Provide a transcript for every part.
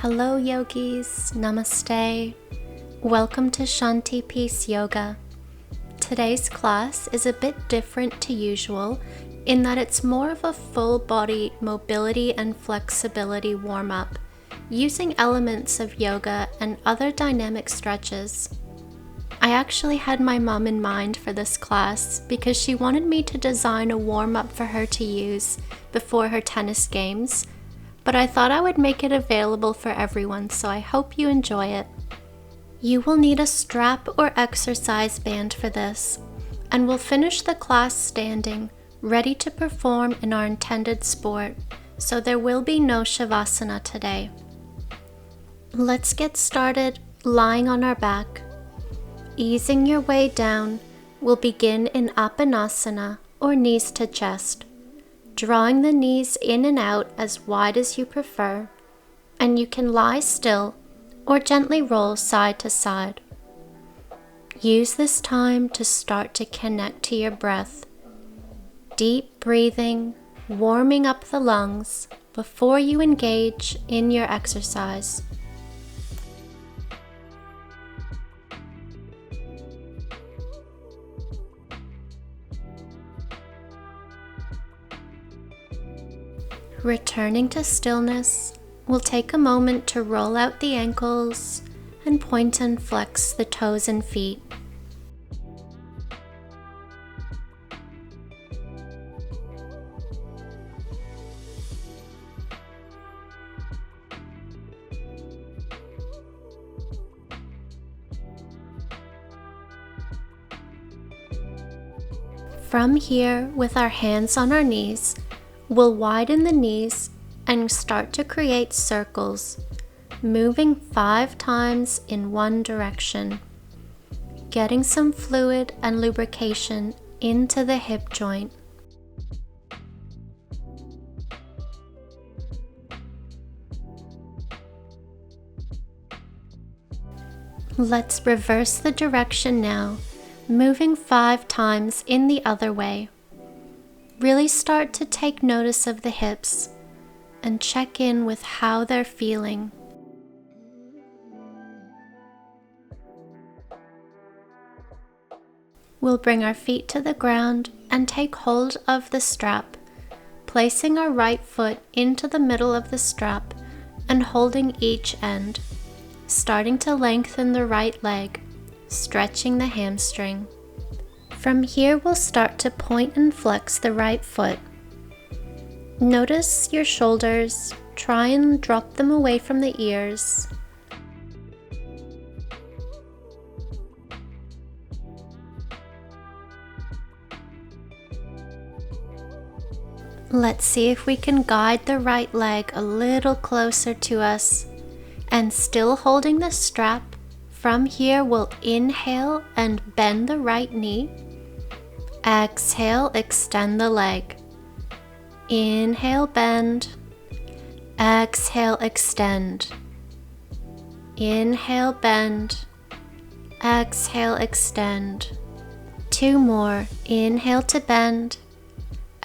Hello Yogis, Namaste. Welcome to Shanti Peace Yoga. Today's class is a bit different to usual in that it's more of a full body mobility and flexibility warm-up using elements of yoga and other dynamic stretches. I actually had my mom in mind for this class because she wanted me to design a warm-up for her to use before her tennis games, but I thought I would make it available for everyone, so I hope you enjoy it. You will need a strap or exercise band for this, and we'll finish the class standing, ready to perform in our intended sport, so there will be no Shavasana today. Let's get started lying on our back. Easing your way down, we'll begin in Apanasana, or knees to chest, drawing the knees in and out as wide as you prefer, and you can lie still or gently roll side to side. Use this time to start to connect to your breath. Deep breathing, warming up the lungs before you engage in your exercise. Returning to stillness, we'll take a moment to roll out the ankles and point and flex the toes and feet. From here, with our hands on our knees, we'll widen the knees and start to create circles, moving 5 times in one direction, getting some fluid and lubrication into the hip joint. Let's reverse the direction now, moving 5 times in the other way. Really start to take notice of the hips and check in with how they're feeling. We'll bring our feet to the ground and take hold of the strap, placing our right foot into the middle of the strap and holding each end, starting to lengthen the right leg, stretching the hamstring. From here, we'll start to point and flex the right foot. Notice your shoulders, try and drop them away from the ears. Let's see if we can guide the right leg a little closer to us, and still holding the strap. From here, we'll inhale and bend the right knee. Exhale, extend the leg. Inhale, bend. Exhale, extend. Inhale, bend. Exhale, extend. 2 more. Inhale to bend.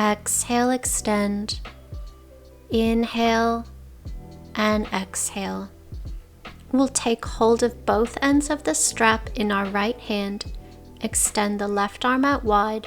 Exhale, extend. Inhale and exhale. We'll take hold of both ends of the strap in our right hand. Extend the left arm out wide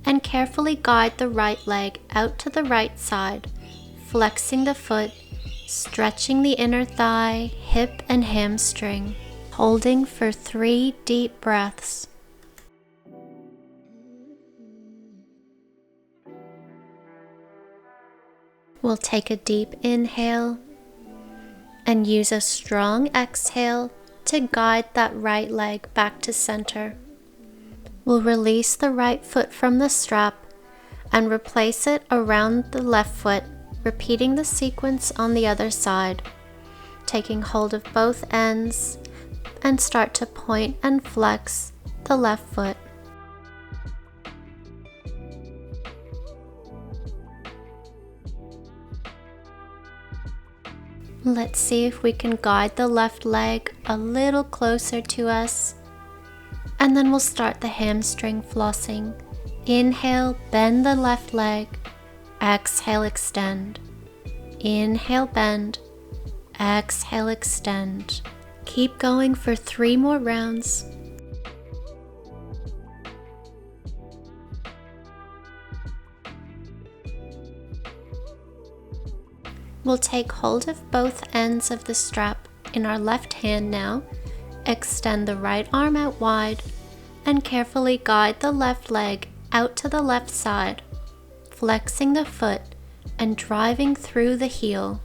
and carefully guide the right leg out to the right side, flexing the foot, stretching the inner thigh, hip and hamstring, holding for 3 deep breaths. We'll take a deep inhale and use a strong exhale to guide that right leg back to center. We'll release the right foot from the strap and replace it around the left foot, repeating the sequence on the other side, taking hold of both ends and start to point and flex the left foot. Let's see if we can guide the left leg a little closer to us. And then we'll start the hamstring flossing. Inhale, bend the left leg. Exhale, extend. Inhale, bend. Exhale, extend. Keep going for 3 more rounds. We'll take hold of both ends of the strap in our left hand now, extend the right arm out wide, and carefully guide the left leg out to the left side, flexing the foot and driving through the heel.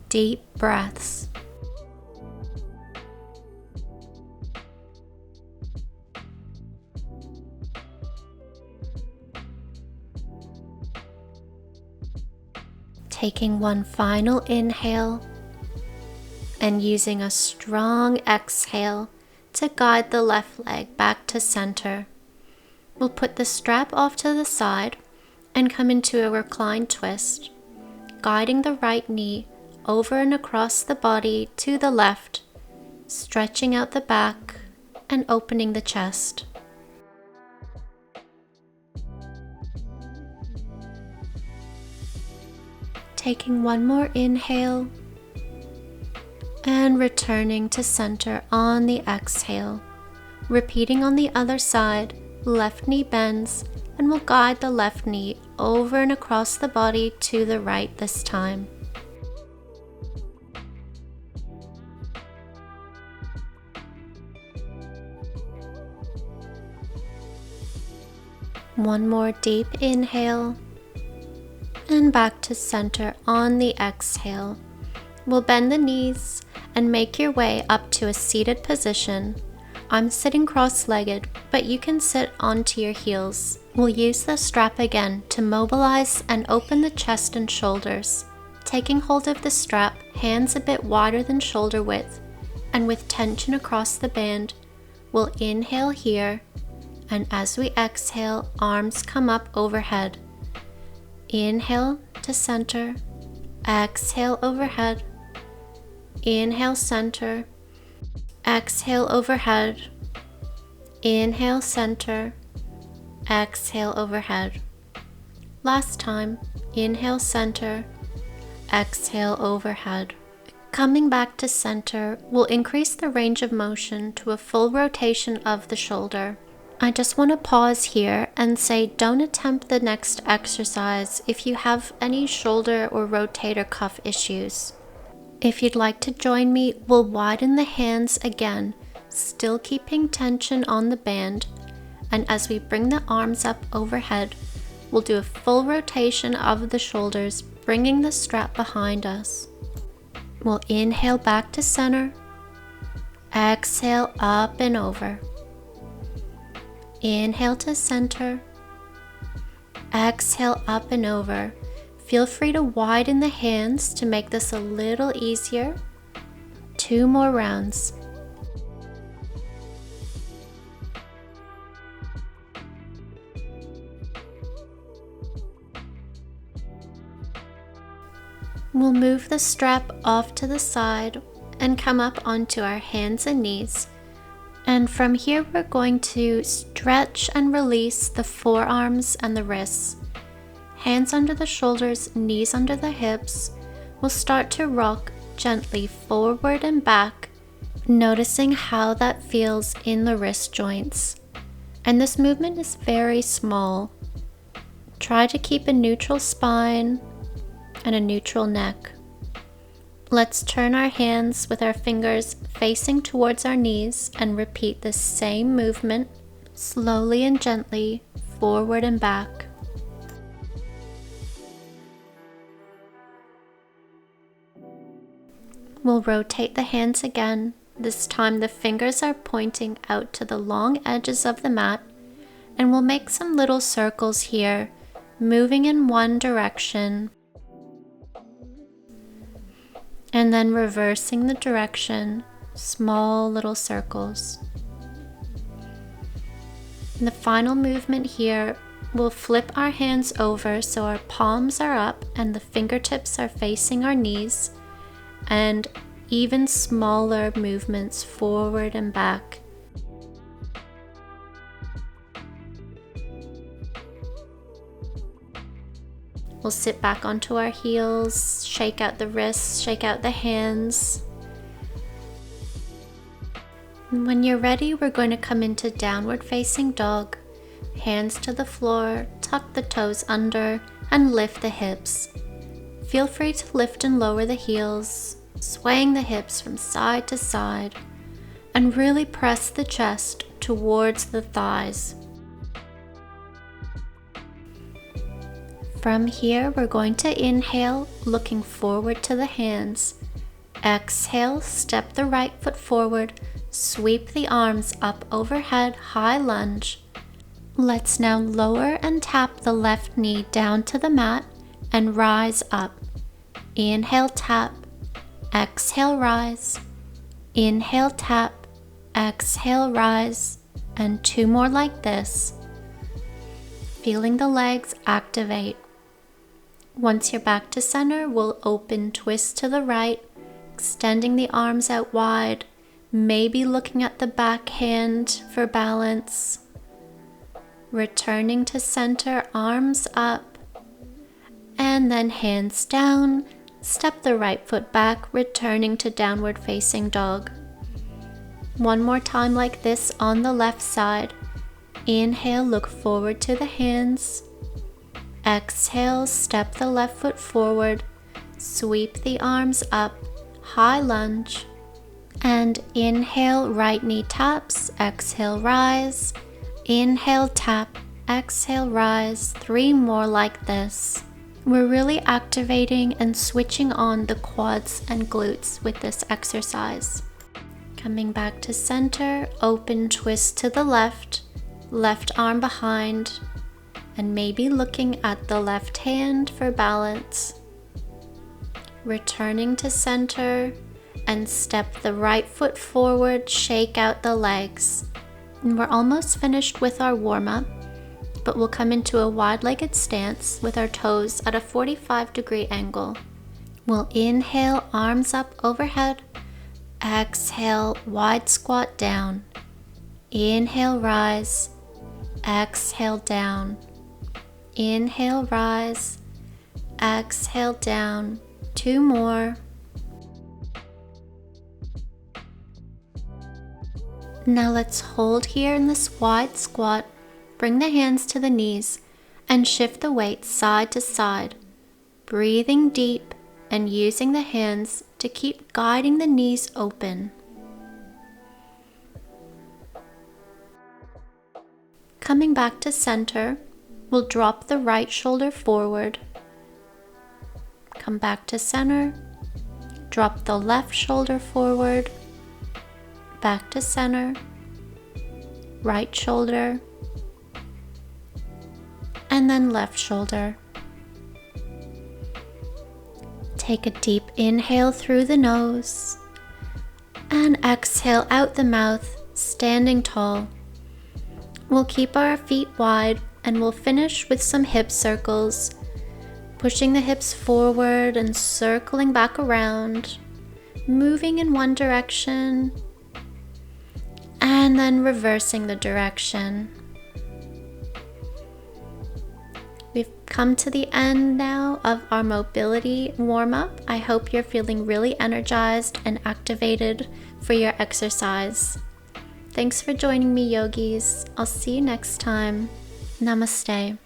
Deep breaths. Taking one final inhale and using a strong exhale to guide the left leg back to center. We'll put the strap off to the side and come into a reclined twist, guiding the right knee over and across the body to the left, stretching out the back and opening the chest. Taking one more inhale and returning to center on the exhale. Repeating on the other side, left knee bends and we'll guide the left knee over and across the body to the right this time. One more deep inhale and back to center on the exhale. We'll bend the knees and make your way up to a seated position. I'm sitting cross-legged, but you can sit onto your heels. We'll use the strap again to mobilize and open the chest and shoulders. Taking hold of the strap, hands a bit wider than shoulder width, and with tension across the band, we'll inhale here, and as we exhale, arms come up overhead. Inhale to center, exhale overhead, inhale center, exhale overhead, inhale center, exhale overhead. Last time, inhale center, exhale overhead. Coming back to center will increase the range of motion to a full rotation of the shoulder. I just want to pause here and say don't attempt the next exercise if you have any shoulder or rotator cuff issues. If you'd like to join me, we'll widen the hands again, still keeping tension on the band, and as we bring the arms up overhead, we'll do a full rotation of the shoulders, bringing the strap behind us. We'll inhale back to center, exhale up and over. Inhale to center, exhale up and over. Feel free to widen the hands to make this a little easier. 2 more rounds. We'll move the strap off to the side and come up onto our hands and knees. And from here, we're going to stretch and release the forearms and the wrists. Hands under the shoulders, knees under the hips. We'll start to rock gently forward and back, noticing how that feels in the wrist joints. And this movement is very small. Try to keep a neutral spine and a neutral neck. Let's turn our hands with our fingers facing towards our knees and repeat the same movement slowly and gently forward and back. We'll rotate the hands again. This time the fingers are pointing out to the long edges of the mat, and we'll make some little circles here, moving in one direction and then reversing the direction, small little circles. In the final movement here, we'll flip our hands over so our palms are up and the fingertips are facing our knees, and even smaller movements forward and back. We'll sit back onto our heels, shake out the wrists, shake out the hands. And when you're ready, we're going to come into downward facing dog. Hands to the floor, tuck the toes under, and lift the hips. Feel free to lift and lower the heels, swaying the hips from side to side, and really press the chest towards the thighs. From here, we're going to inhale, looking forward to the hands. Exhale, step the right foot forward, sweep the arms up overhead, high lunge. Let's now lower and tap the left knee down to the mat and rise up. Inhale, tap. Exhale, rise. Inhale, tap. Exhale, rise. And 2 more like this. Feeling the legs activate. Once you're back to center, we'll open twist to the right, extending the arms out wide, maybe looking at the back hand for balance. Returning to center, arms up, and then hands down, step the right foot back, returning to downward facing dog. One more time like this on the left side. Inhale, look forward to the hands. Exhale, step the left foot forward, sweep the arms up, high lunge. And inhale, right knee taps, exhale, rise. Inhale, tap, exhale, rise. 3 more like this. We're really activating and switching on the quads and glutes with this exercise. Coming back to center, open twist to the left arm behind, and maybe looking at the left hand for balance. Returning to center and step the right foot forward, shake out the legs. And we're almost finished with our warm-up, but we'll come into a wide-legged stance with our toes at a 45-degree angle. We'll inhale, arms up overhead. Exhale, wide squat down. Inhale, rise. Exhale, down. Inhale, rise. Exhale, down. 2 more. Now let's hold here in this wide squat, bring the hands to the knees, and shift the weight side to side, breathing deep and using the hands to keep guiding the knees open. Coming back to center, we'll drop the right shoulder forward. Come back to center, drop the left shoulder forward. Back to center, right shoulder, and then left shoulder. Take a deep inhale through the nose and exhale out the mouth, standing tall. We'll keep our feet wide and we'll finish with some hip circles, pushing the hips forward and circling back around, moving in one direction, and then reversing the direction. We've come to the end now of our mobility warm-up. I hope you're feeling really energized and activated for your exercise. Thanks for joining me, yogis. I'll see you next time. Namaste.